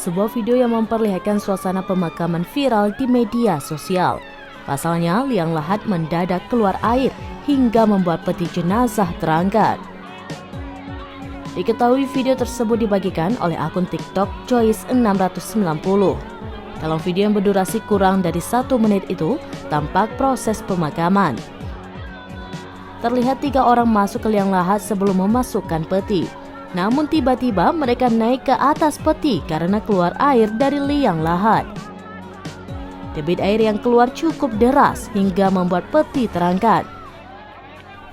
sebuah video yang memperlihatkan suasana pemakaman viral di media sosial. Pasalnya, liang lahat mendadak keluar air hingga membuat peti jenazah terangkat. Diketahui video tersebut dibagikan oleh akun TikTok Joyce690. Dalam video yang berdurasi kurang dari 1 menit itu, tampak proses pemakaman. Terlihat 3 orang masuk ke liang lahat sebelum memasukkan peti. Namun tiba-tiba mereka naik ke atas peti karena keluar air dari liang lahat. Debit air yang keluar cukup deras hingga membuat peti terangkat.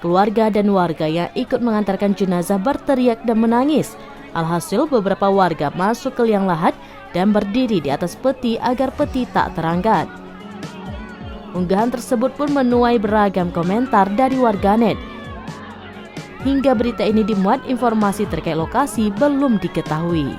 Keluarga dan warga yang ikut mengantarkan jenazah berteriak dan menangis. Alhasil beberapa warga masuk ke liang lahat dan berdiri di atas peti agar peti tak terangkat. Unggahan tersebut pun menuai beragam komentar dari warganet. Hingga berita ini dimuat, informasi terkait lokasi belum diketahui.